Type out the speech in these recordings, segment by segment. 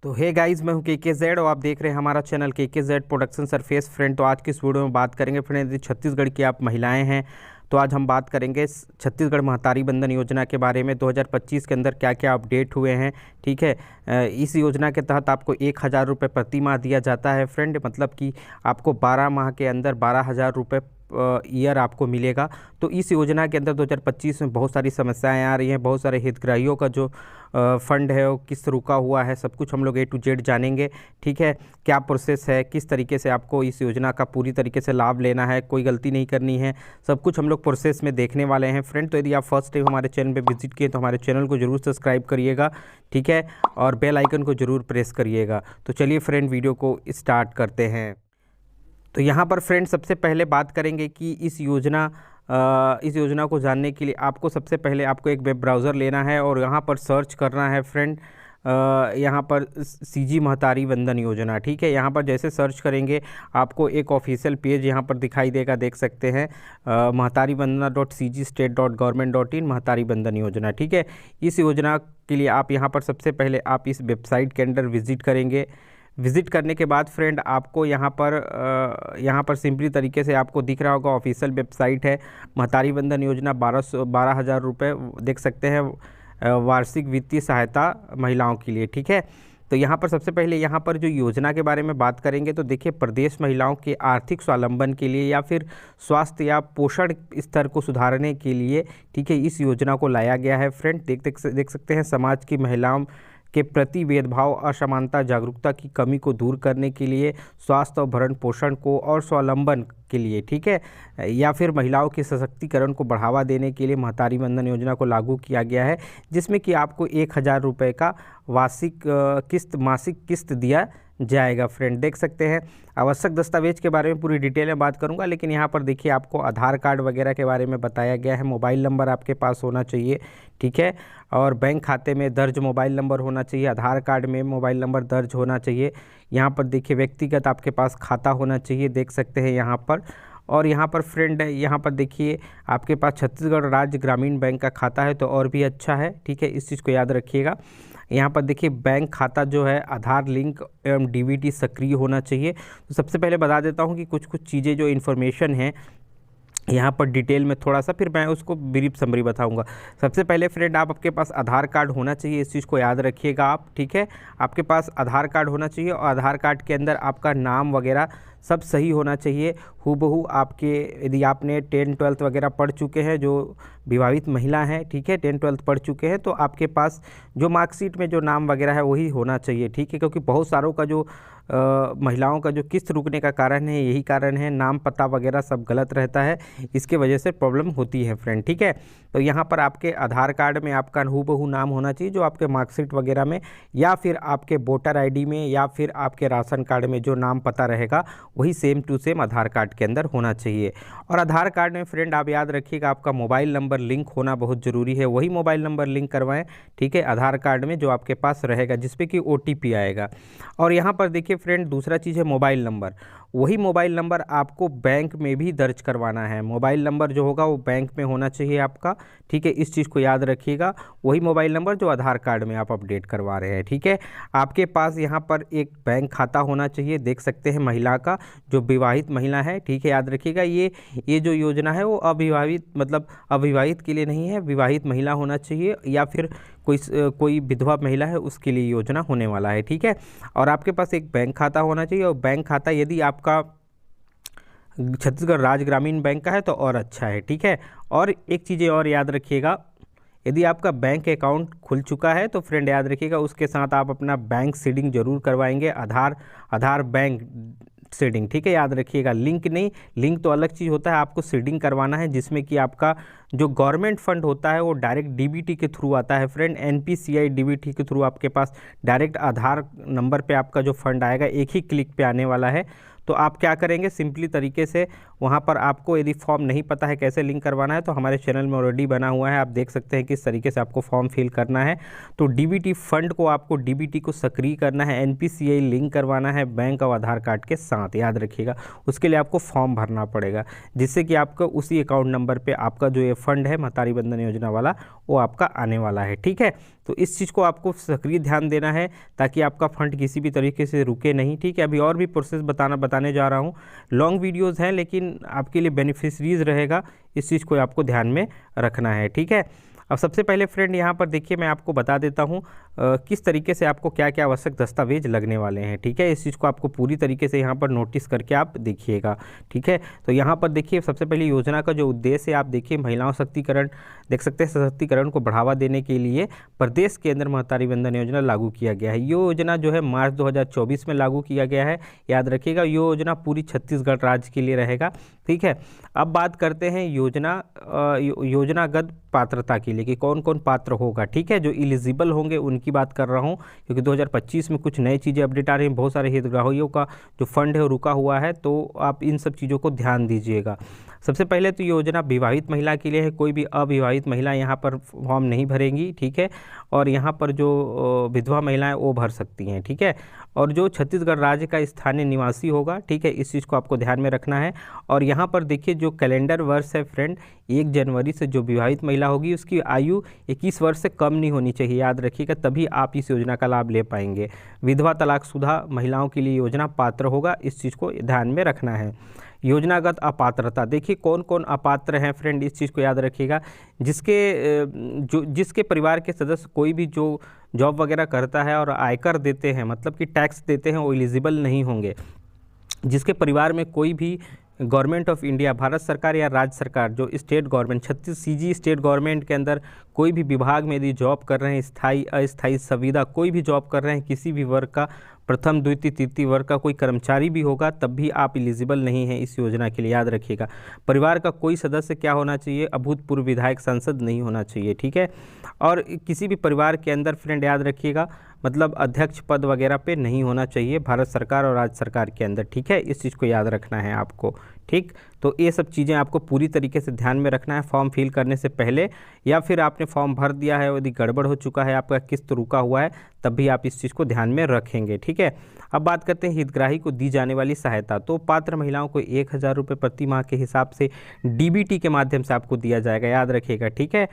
तो hey guys, मैं हूं के जेड और आप देख रहे हैं हमारा चैनल के जेड प्रोडक्शन सरफेस। फ्रेंड, तो आज की इस वीडियो में बात करेंगे फ्रेंड, यदि छत्तीसगढ़ की आप महिलाएं हैं तो आज हम बात करेंगे छत्तीसगढ़ महतारी बंधन योजना के बारे में। 2025 के अंदर क्या क्या अपडेट हुए हैं। ठीक है, इस योजना के तहत आपको 1,000 रुपये प्रति माह दिया जाता है फ्रेंड, मतलब कि आपको 12 माह के अंदर 12,000 रुपये ईयर आपको मिलेगा। तो इस योजना के अंदर 2025 में बहुत सारी समस्याएं आ रही हैं, बहुत सारे हितग्राहियों का जो फंड है वो किस रुका हुआ है, सब कुछ हम लोग A to Z जानेंगे। ठीक है, क्या प्रोसेस है, किस तरीके से आपको इस योजना का पूरी तरीके से लाभ लेना है, कोई गलती नहीं करनी है, सब कुछ हम लोग प्रोसेस में देखने वाले हैं फ्रेंड। तो यदि आप फर्स्ट टाइम हमारे चैनल पे विजिट किए तो हमारे चैनल को जरूर सब्सक्राइब करिएगा। ठीक है, और बेल आइकन को जरूर प्रेस करिएगा। तो चलिए फ्रेंड, वीडियो को स्टार्ट करते हैं। तो यहाँ पर फ्रेंड सबसे पहले बात करेंगे कि इस योजना को जानने के लिए आपको सबसे पहले आपको एक वेब ब्राउज़र लेना है और यहाँ पर सर्च करना है फ्रेंड, यहाँ पर CG महतारी बंधन योजना। ठीक है, यहाँ पर जैसे सर्च करेंगे आपको एक ऑफिशियल पेज यहाँ पर दिखाई देगा, देख सकते हैं महतारी बंधना .cgstate.government.in महतारी बंधन योजना। ठीक है, इस योजना के लिए आप यहाँ पर सबसे पहले आप इस वेबसाइट के अंदर विज़िट करेंगे। विज़िट करने के बाद फ्रेंड आपको यहाँ पर सिंपली तरीके से आपको दिख रहा होगा ऑफिशियल वेबसाइट है महतारी बंधन योजना 12,000 रुपये, देख सकते हैं वार्षिक वित्तीय सहायता महिलाओं के लिए। ठीक है, तो यहाँ पर सबसे पहले यहाँ पर जो योजना के बारे में बात करेंगे तो देखिए, प्रदेश महिलाओं के आर्थिक स्वावलंबन के लिए या फिर स्वास्थ्य या पोषण स्तर को सुधारने के लिए, ठीक है, इस योजना को लाया गया है फ्रेंड। देख सकते हैं समाज की महिलाओं के प्रति भेदभाव, असमानता, जागरूकता की कमी को दूर करने के लिए, स्वास्थ्य और भरण पोषण को और स्वावलंबन के लिए, ठीक है, या फिर महिलाओं के सशक्तिकरण को बढ़ावा देने के लिए महतारी बंधन योजना को लागू किया गया है, जिसमें कि आपको 1,000 रुपये का मासिक किस्त दिया जाएगा फ्रेंड। देख सकते हैं आवश्यक दस्तावेज के बारे में पूरी डिटेल में बात करूंगा, लेकिन यहाँ पर देखिए आपको आधार कार्ड वगैरह के बारे में बताया गया है। मोबाइल नंबर आपके पास होना चाहिए, ठीक है, और बैंक खाते में दर्ज मोबाइल नंबर होना चाहिए, आधार कार्ड में मोबाइल नंबर दर्ज होना चाहिए। यहाँ पर देखिए व्यक्तिगत आपके पास खाता होना चाहिए, देख सकते हैं यहाँ पर। और यहाँ पर फ्रेंड यहाँ पर देखिए आपके पास छत्तीसगढ़ राज्य ग्रामीण बैंक का खाता है तो और भी अच्छा है। ठीक है, इस चीज़ को याद रखिएगा। यहाँ पर देखिए बैंक खाता जो है आधार लिंक एवं DBT सक्रिय होना चाहिए। तो सबसे पहले बता देता हूँ कि कुछ चीज़ें जो इन्फॉर्मेशन है यहाँ पर डिटेल में थोड़ा सा, फिर मैं उसको ब्रीफ समरी बताऊंगा। सबसे पहले फ्रेंड आपके पास आधार कार्ड होना चाहिए, इस चीज़ को याद रखिएगा आप। ठीक है, आपके पास आधार कार्ड होना चाहिए और आधार कार्ड के अंदर आपका नाम वगैरह सब सही होना चाहिए हूबहू। आपके यदि आपने 10-12 वगैरह पढ़ चुके हैं, जो विवाहित महिला हैं, ठीक है, 10-12 पढ़ चुके हैं, तो आपके पास जो मार्कशीट में जो नाम वगैरह है वही होना चाहिए। ठीक है, क्योंकि बहुत सारों का जो महिलाओं का जो किस्त रुकने का कारण है यही कारण है, नाम पता वगैरह सब गलत रहता है, इसके वजह से प्रॉब्लम होती है फ्रेंड। ठीक है, तो यहाँ पर आपके आधार कार्ड में आपका हूबहू नाम होना चाहिए जो आपके मार्कशीट वगैरह में, या फिर आपके वोटर ID में, या फिर आपके राशन कार्ड में जो नाम पता रहेगा वही same to same Aadhaar card के अंदर होना चाहिए। और आधार कार्ड में फ्रेंड आप याद रखिएगा आपका मोबाइल नंबर लिंक होना बहुत ज़रूरी है, वही मोबाइल नंबर लिंक करवाएं, ठीक है, आधार कार्ड में जो आपके पास रहेगा, जिसपे कि OTP आएगा। और यहाँ पर देखिए फ्रेंड दूसरा चीज़ है मोबाइल नंबर, वही मोबाइल नंबर आपको बैंक में भी दर्ज करवाना है। मोबाइल नंबर जो होगा वो बैंक में होना चाहिए आपका, ठीक है, इस चीज़ को याद रखिएगा, वही मोबाइल नंबर जो आधार कार्ड में आप अपडेट करवा रहे हैं। ठीक है, आपके पास यहाँ पर एक बैंक खाता होना चाहिए, देख सकते हैं महिला का, जो विवाहित महिला है। ठीक है, याद रखिएगा ये जो योजना है वो अविवाहित के लिए नहीं है, विवाहित महिला होना चाहिए, या फिर कोई विधवा महिला है उसके लिए योजना होने वाला है। ठीक है, और आपके पास एक बैंक खाता होना चाहिए, और बैंक खाता यदि आपका छत्तीसगढ़ राज्य ग्रामीण बैंक का है तो और अच्छा है। ठीक है, और एक चीज़ें और याद रखिएगा, यदि आपका बैंक अकाउंट खुल चुका है तो फ्रेंड याद रखिएगा उसके साथ आप अपना बैंक सीडिंग जरूर करवाएंगे, आधार बैंक सीडिंग। ठीक है, याद रखिएगा, लिंक नहीं, लिंक तो अलग चीज़ होता है, आपको सीडिंग करवाना है, जिसमें कि आपका जो गवर्नमेंट फंड होता है वो डायरेक्ट DBT के थ्रू आता है फ्रेंड। NPCI DBT के थ्रू आपके पास डायरेक्ट आधार नंबर पे आपका जो फंड आएगा एक ही क्लिक पे आने वाला है। तो तो आप क्या करेंगे, सिंपली तरीके से वहाँ पर आपको यदि फॉर्म नहीं पता है कैसे लिंक करवाना है तो हमारे चैनल में ऑलरेडी बना हुआ है, आप देख सकते हैं किस तरीके से आपको फॉर्म फिल करना है। तो डीबीटी फंड को आपको डीबीटी को सक्रिय करना है, एनपीसीआई लिंक करवाना है बैंक और आधार कार्ड के साथ, याद रखिएगा। उसके लिए आपको फॉर्म भरना पड़ेगा जिससे कि आपका उसी अकाउंट नंबर पे आपका जो ये फंड है महतारी बंधन योजना वाला वो आपका आने वाला है, ठीक है। तो इस चीज़ को आपको सक्रिय ध्यान देना है ताकि आपका फंड किसी भी तरीके से रुके नहीं, ठीक है। अभी और भी प्रोसेस बताने जा रहा हूँ, लॉन्ग वीडियोज़ हैं लेकिन आपके लिए बेनिफिशरीज रहेगा, इस चीज़ को आपको ध्यान में रखना है, ठीक है। अब सबसे पहले फ्रेंड यहाँ पर देखिए मैं आपको बता देता हूँ किस तरीके से आपको क्या क्या आवश्यक दस्तावेज लगने वाले हैं, ठीक है। इस चीज़ को आपको पूरी तरीके से यहाँ पर नोटिस करके आप देखिएगा, ठीक है। तो यहाँ पर देखिए सबसे पहले योजना का जो उद्देश्य है आप देखिए, महिलाओं सशक्तिकरण, देख सकते हैं सशक्तिकरण को बढ़ावा देने के लिए प्रदेश के अंदर महतारी बंधन योजना लागू किया गया है। ये योजना जो है मार्च 2024 में लागू किया गया है, याद रखिएगा। ये योजना पूरी छत्तीसगढ़ राज्य के लिए रहेगा, ठीक है। अब बात करते हैं योजनागत पात्रता के लिए कि कौन कौन पात्र होगा, ठीक है। जो एलिजिबल होंगे उनकी बात कर रहा हूँ क्योंकि 2025 में कुछ नई चीज़ें अपडेट आ रही हैं, बहुत सारे हितग्राहियों का जो फंड है वो रुका हुआ है, तो आप इन सब चीज़ों को ध्यान दीजिएगा। सबसे पहले तो योजना विवाहित महिला के लिए है, कोई भी अविवाहित महिला यहाँ पर फॉर्म नहीं भरेंगी, ठीक है। और यहाँ पर जो विधवा महिलाएं वो भर सकती हैं, ठीक है। और जो छत्तीसगढ़ राज्य का स्थानीय निवासी होगा, ठीक है, इस चीज़ को आपको ध्यान में रखना है। और यहाँ पर देखिए जो कैलेंडर वर्ष है फ्रेंड, 1 जनवरी से जो विवाहित महिला होगी उसकी आयु 21 वर्ष से कम नहीं होनी चाहिए, याद रखिएगा, तभी आप इस योजना का लाभ ले पाएंगे। विधवा तलाकशुदा महिलाओं के लिए योजना पात्र होगा, इस चीज़ को ध्यान में रखना है। योजनागत अपात्रता, देखिए कौन कौन अपात्र हैं फ्रेंड, इस चीज़ को याद रखिएगा। जिसके परिवार के सदस्य कोई भी जो जॉब वगैरह करता है और आयकर देते हैं, मतलब कि टैक्स देते हैं, वो एलिजिबल नहीं होंगे। जिसके परिवार में कोई भी गवर्नमेंट ऑफ इंडिया, भारत सरकार या राज्य सरकार, जो state government, 36 CG state government के अंदर कोई भी विभाग में यदि जॉब कर रहे हैं, स्थायी अस्थायी संविदा कोई भी जॉब कर रहे हैं, किसी भी वर्ग का, प्रथम द्वितीय तृतीय वर्ग का कोई कर्मचारी भी होगा, तब भी आप एलिजिबल नहीं हैं इस योजना के लिए, याद रखिएगा। परिवार का कोई सदस्य क्या होना चाहिए, अभूतपूर्व विधायक सांसद नहीं होना चाहिए, ठीक है। और किसी भी परिवार के अंदर फ्रेंड याद रखिएगा, मतलब अध्यक्ष पद वगैरह पे नहीं होना चाहिए भारत सरकार और राज्य सरकार के अंदर, ठीक है। इस चीज़ को याद रखना है आपको, ठीक। तो ये सब चीज़ें आपको पूरी तरीके से ध्यान में रखना है फॉर्म फिल करने से पहले, या फिर आपने फॉर्म भर दिया है यदि गड़बड़ हो चुका है, आपका किस्त रुका हुआ है, तब भी आप इस चीज़ को ध्यान में रखेंगे, ठीक है। अब बात करते हैं हितग्राही को दी जाने वाली सहायता। तो पात्र महिलाओं को 1000 रुपये प्रति माह के हिसाब से डीबीटी के माध्यम से आपको दिया जाएगा, याद रखिएगा, ठीक है।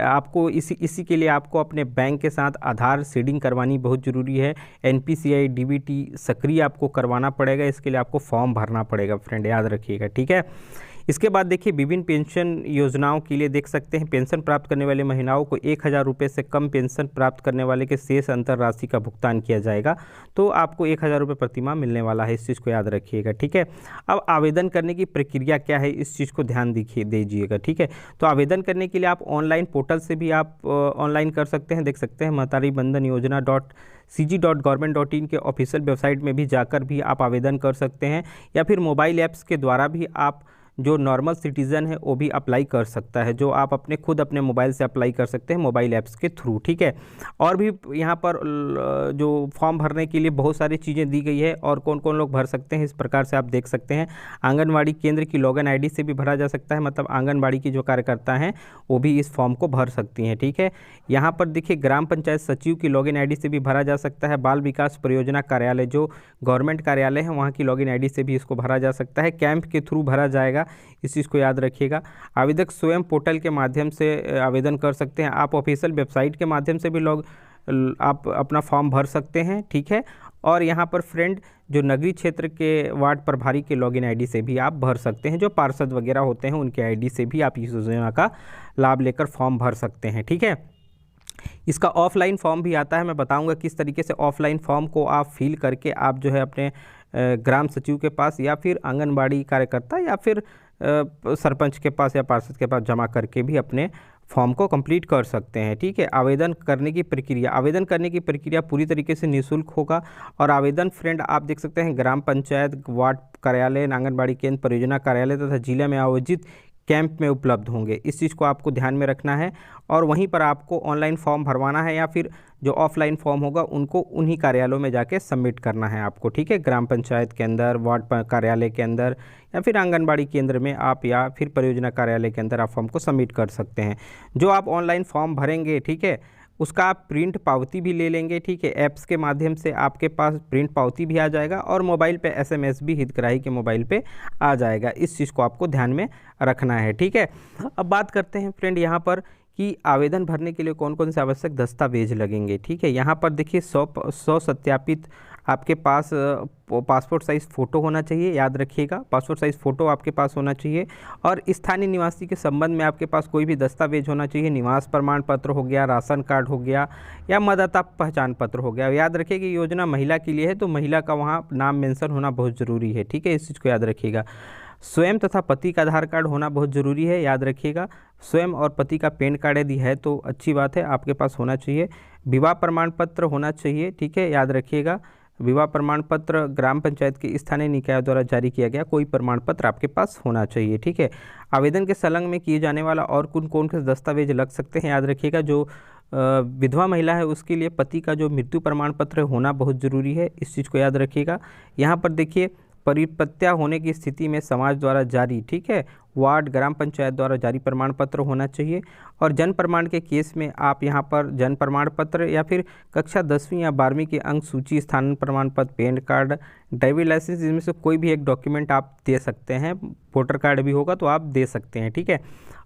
आपको इसी के लिए आपको अपने बैंक के साथ आधार सीडिंग करवानी बहुत ज़रूरी है। एनपीसीआई डीबीटी सक्रिय आपको करवाना पड़ेगा, इसके लिए आपको फॉर्म भरना पड़ेगा फ्रेंड, याद रखिएगा, ठीक है। इसके बाद देखिए विभिन्न पेंशन योजनाओं के लिए देख सकते हैं, पेंशन प्राप्त करने वाले महिलाओं को 1000 रुपये से कम पेंशन प्राप्त करने वाले के शेष अंतर राशि का भुगतान किया जाएगा, तो आपको 1000 रुपये प्रति माह मिलने वाला है, इस चीज़ को याद रखिएगा, ठीक है। अब आवेदन करने की प्रक्रिया क्या है, इस चीज़ को ध्यान दीजिएगा, ठीक है। तो आवेदन करने के लिए आप ऑनलाइन पोर्टल से भी आप ऑनलाइन कर सकते हैं, देख सकते हैं महतारी बंधन योजना .cg.government.in के ऑफिशियल वेबसाइट में भी जाकर भी आप आवेदन कर सकते हैं, या फिर मोबाइल ऐप्स के द्वारा भी आप जो नॉर्मल सिटीज़न है वो भी अप्लाई कर सकता है, जो आप खुद अपने मोबाइल से अप्लाई कर सकते हैं मोबाइल ऐप्स के थ्रू, ठीक है। और भी यहाँ पर जो फॉर्म भरने के लिए बहुत सारी चीज़ें दी गई है और कौन कौन लोग भर सकते हैं, इस प्रकार से आप देख सकते हैं। आंगनबाड़ी केंद्र की लॉगिन आईडी से भी भरा जा सकता है, मतलब आंगनबाड़ी की जो कार्यकर्ता हैं वो भी इस फॉर्म को भर सकती हैं, ठीक है। यहाँ पर देखिए ग्राम पंचायत सचिव की लॉगिन आईडी से भी भरा जा सकता है। बाल विकास परियोजना कार्यालय जो गवर्नमेंट कार्यालय है वहाँ की लॉगिन आईडी से भी इसको भरा जा सकता है। कैंप के थ्रू भरा जाएगा, इस चीज़ को याद रखिएगा। आवेदक स्वयं पोर्टल के माध्यम से आवेदन कर सकते हैं, आप ऑफिशियल वेबसाइट के माध्यम से भी आप अपना फॉर्म भर सकते हैं, ठीक है। और यहाँ पर फ्रेंड जो नगरीय क्षेत्र के वार्ड प्रभारी के लॉगिन आईडी से भी आप भर सकते हैं, जो पार्षद वगैरह होते हैं उनके आईडी से भी आप इस योजना का लाभ लेकर फॉर्म भर सकते हैं, ठीक है। इसका ऑफलाइन फॉर्म भी आता है, मैं बताऊंगा किस तरीके से ऑफलाइन फॉर्म को आप फिल करके आप जो है अपने ग्राम सचिव के पास या फिर आंगनबाड़ी कार्यकर्ता या फिर सरपंच के पास या पार्षद के पास जमा करके भी अपने फॉर्म को कंप्लीट कर सकते हैं, ठीक है। आवेदन करने की प्रक्रिया पूरी तरीके से निःशुल्क होगा। और आवेदन फ्रेंड आप देख सकते हैं ग्राम पंचायत, वार्ड कार्यालय, आंगनबाड़ी केंद्र, परियोजना कार्यालय तथा जिले में आयोजित कैंप में उपलब्ध होंगे। इस चीज़ को आपको ध्यान में रखना है और वहीं पर आपको ऑनलाइन फॉर्म भरवाना है या फिर जो ऑफलाइन फॉर्म होगा उनको उन्हीं कार्यालयों में जाके सबमिट करना है आपको, ठीक है। ग्राम पंचायत के अंदर, वार्ड कार्यालय के अंदर या फिर आंगनबाड़ी केंद्र में आप या फिर परियोजना कार्यालय के अंदर आप फॉर्म को सबमिट कर सकते हैं। जो आप ऑनलाइन फॉर्म भरेंगे, ठीक है, उसका आप प्रिंट पावती भी ले लेंगे, ठीक है। ऐप्स के माध्यम से आपके पास प्रिंट पावती भी आ जाएगा और मोबाइल पे SMS भी हितग्राही के मोबाइल पे आ जाएगा। इस चीज़ को आपको ध्यान में रखना है, ठीक है। अब बात करते हैं फ्रेंड यहाँ पर कि आवेदन भरने के लिए कौन कौन से आवश्यक दस्तावेज लगेंगे, ठीक है। यहाँ पर देखिए 100 सत्यापित आपके पास पासपोर्ट साइज़ फ़ोटो होना चाहिए, याद रखिएगा, पासपोर्ट साइज़ फ़ोटो आपके पास होना चाहिए। और स्थानीय निवासी के संबंध में आपके पास कोई भी दस्तावेज होना चाहिए, निवास प्रमाण पत्र हो गया, राशन कार्ड हो गया या मतदाता पहचान पत्र हो गया। याद रखिए कि योजना महिला के लिए है तो महिला का वहाँ नाम मेंशन होना बहुत ज़रूरी है, ठीक है, इस चीज़ को याद रखिएगा। स्वयं तथा पति का आधार कार्ड होना बहुत ज़रूरी है, याद रखिएगा। स्वयं और पति का पैन कार्ड यदि है तो अच्छी बात है, आपके पास होना चाहिए। विवाह प्रमाण पत्र होना चाहिए, ठीक है, याद रखिएगा। विवाह प्रमाण पत्र ग्राम पंचायत के स्थानीय निकाय द्वारा जारी किया गया कोई प्रमाण पत्र आपके पास होना चाहिए, ठीक है। आवेदन के संलग्न में किए जाने वाला और कौन कौन से दस्तावेज लग सकते हैं, याद रखिएगा। जो विधवा महिला है उसके लिए पति का जो मृत्यु प्रमाण पत्र होना बहुत ज़रूरी है, इस चीज़ को याद रखिएगा। यहाँ पर देखिए परिपत्या होने की स्थिति में समाज द्वारा जारी, ठीक है, वार्ड ग्राम पंचायत द्वारा जारी प्रमाण पत्र होना चाहिए। और जन्म प्रमाण के केस में आप यहाँ पर जन्म प्रमाण पत्र या फिर कक्षा 10वीं या 12वीं के अंक सूची, स्थान प्रमाण पत्र, पैन कार्ड, ड्राइविंग लाइसेंस, इनमें से कोई भी एक डॉक्यूमेंट आप दे सकते हैं। वोटर कार्ड भी होगा तो आप दे सकते हैं, ठीक है।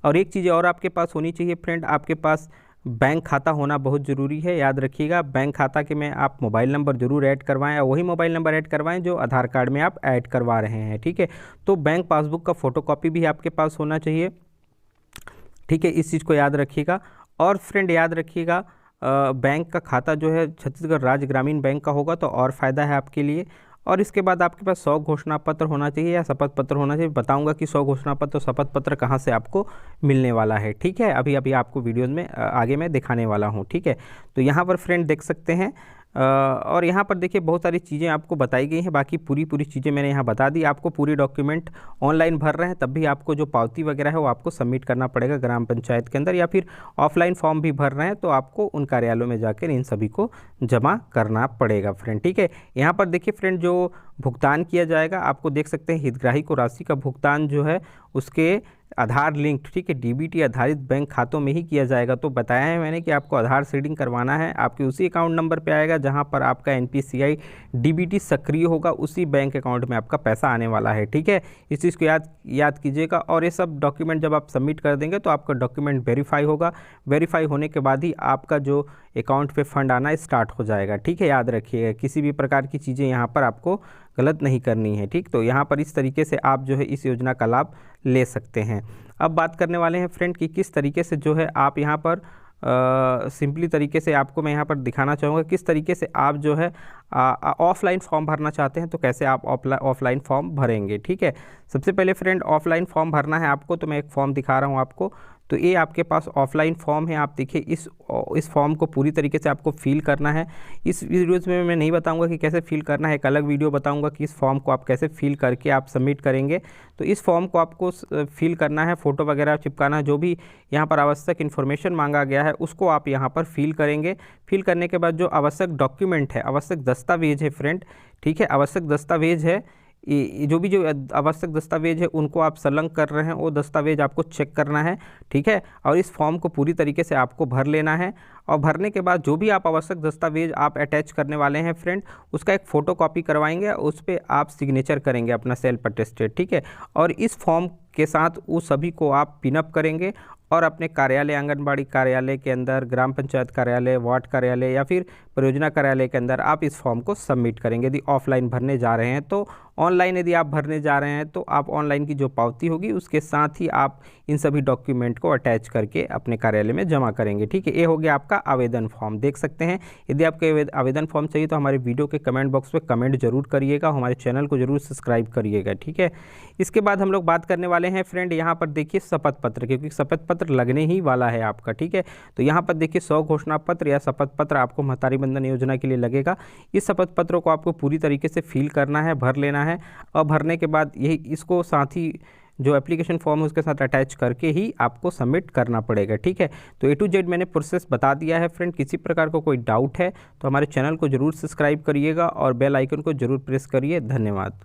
और एक चीज़ और आपके पास होनी चाहिए फ्रेंड, आपके पास बैंक खाता होना बहुत ज़रूरी है, याद रखिएगा। बैंक खाता के में आप मोबाइल नंबर ज़रूर ऐड करवाएं और वही मोबाइल नंबर ऐड करवाएं जो आधार कार्ड में आप ऐड करवा रहे हैं, ठीक है। तो बैंक पासबुक का फ़ोटोकॉपी भी आपके पास होना चाहिए, ठीक है, इस चीज़ को याद रखिएगा। और फ्रेंड याद रखिएगा बैंक का खाता जो है छत्तीसगढ़ राज्य ग्रामीण बैंक का होगा तो और फ़ायदा है आपके लिए। और इसके बाद आपके पास 100 घोषणा पत्र होना चाहिए या शपथ पत्र होना चाहिए। बताऊंगा कि 100 घोषणा पत्र और शपथ पत्र कहाँ से आपको मिलने वाला है, ठीक है। अभी आपको वीडियोज़ में आगे मैं दिखाने वाला हूँ, ठीक है। तो यहाँ पर फ्रेंड देख सकते हैं और यहाँ पर देखिए बहुत सारी चीज़ें आपको बताई गई हैं। बाकी पूरी चीज़ें मैंने यहाँ बता दी। आपको पूरी डॉक्यूमेंट ऑनलाइन भर रहे हैं तब भी आपको जो पावती वगैरह है वो आपको सबमिट करना पड़ेगा ग्राम पंचायत के अंदर, या फिर ऑफलाइन फॉर्म भी भर रहे हैं तो आपको उन कार्यालयों में जाकर इन सभी को जमा करना पड़ेगा फ्रेंड, ठीक है। यहाँ पर देखिए फ्रेंड जो भुगतान किया जाएगा, आपको देख सकते हैं हितग्राही को राशि का भुगतान जो है उसके आधार लिंक, ठीक है, DBT आधारित बैंक खातों में ही किया जाएगा। तो बताया है मैंने कि आपको आधार सीडिंग करवाना है, आपके उसी अकाउंट नंबर पे आएगा जहां पर आपका NPCI DBT सक्रिय होगा, उसी बैंक अकाउंट में आपका पैसा आने वाला है, ठीक है। इस चीज़ को याद कीजिएगा। और ये सब डॉक्यूमेंट जब आप सबमिट कर देंगे तो आपका डॉक्यूमेंट वेरीफाई होगा, वेरीफाई होने के बाद ही आपका जो अकाउंट पे फंड आना स्टार्ट हो जाएगा, ठीक है। याद रखिएगा किसी भी प्रकार की चीज़ें यहाँ पर आपको गलत नहीं करनी है, ठीक। तो यहाँ पर इस तरीके से आप जो है इस योजना का लाभ ले सकते हैं। अब बात करने वाले हैं फ्रेंड कि किस तरीके से जो है आप यहाँ पर सिंपली तरीके से आपको मैं यहाँ पर दिखाना चाहूँगा किस तरीके से आप जो है ऑफलाइन फॉर्म भरना चाहते हैं तो कैसे आप ऑफलाइन फॉर्म भरेंगे, ठीक है। सबसे पहले फ्रेंड ऑफलाइन फॉर्म भरना है आपको तो मैं एक फॉर्म दिखा रहा हूँ आपको। तो ये आपके पास ऑफलाइन फॉर्म है, आप देखिए इस फॉर्म को पूरी तरीके से आपको फिल करना है। इस वीडियोज़ में मैं नहीं बताऊंगा कि कैसे फिल करना है, एक अलग वीडियो बताऊंगा कि इस फॉर्म को आप कैसे फिल करके आप सबमिट करेंगे। तो इस फॉर्म को आपको फिल करना है, फ़ोटो वगैरह चिपकाना है, जो भी यहाँ पर आवश्यक इन्फॉर्मेशन मांगा गया है उसको आप यहाँ पर फिल करेंगे। फिल करने के बाद जो आवश्यक डॉक्यूमेंट है, आवश्यक दस्तावेज है फ्रेंड, ठीक है, आवश्यक दस्तावेज है, जो आवश्यक दस्तावेज है उनको आप संलग्न कर रहे हैं वो दस्तावेज आपको चेक करना है, ठीक है। और इस फॉर्म को पूरी तरीके से आपको भर लेना है और भरने के बाद जो भी आप आवश्यक दस्तावेज आप अटैच करने वाले हैं फ्रेंड उसका एक फ़ोटो कॉपी करवाएंगे, उस पर आप सिग्नेचर करेंगे अपना सेल्फ अटेस्टेड, ठीक है। और इस फॉर्म के साथ उस सभी को आप पिनअप करेंगे और अपने कार्यालय, आंगनबाड़ी कार्यालय के अंदर, ग्राम पंचायत कार्यालय, वार्ड कार्यालय या फिर परियोजना कार्यालय के अंदर आप इस फॉर्म को सबमिट करेंगे। यदि ऑफलाइन भरने जा रहे हैं तो ऑनलाइन, यदि आप भरने जा रहे हैं तो आप ऑनलाइन की जो पावती होगी उसके साथ ही आप इन सभी डॉक्यूमेंट को अटैच करके अपने कार्यालय में जमा करेंगे, ठीक है। ये हो गया आपका आवेदन फॉर्म, देख सकते हैं। यदि आपको आवेदन फॉर्म चाहिए तो हमारे वीडियो के कमेंट बॉक्स में कमेंट जरूर करिएगा, हमारे चैनल को जरूर सब्सक्राइब करिएगा, ठीक है। इसके बाद हम लोग बात करने वाले हैं फ्रेंड यहाँ पर देखिए शपथ पत्र, क्योंकि शपथ पत्र लगने ही वाला है आपका, ठीक है। तो यहाँ पर देखिए 100 घोषणा पत्र या शपथ पत्र आपको महतारी बंधन योजना के लिए लगेगा। इस शपथ पत्रों को आपको पूरी तरीके से फिल करना है, भर लेना है और भरने के बाद यही इसको साथ ही जो एप्लीकेशन फॉर्म है उसके साथ अटैच करके ही आपको सबमिट करना पड़ेगा। ठीक है, तो A to Z मैंने प्रोसेस बता दिया है फ्रेंड। किसी प्रकार का कोई डाउट है तो हमारे चैनल को ज़रूर सब्सक्राइब करिएगा और बेल आइकन को ज़रूर प्रेस करिए। धन्यवाद।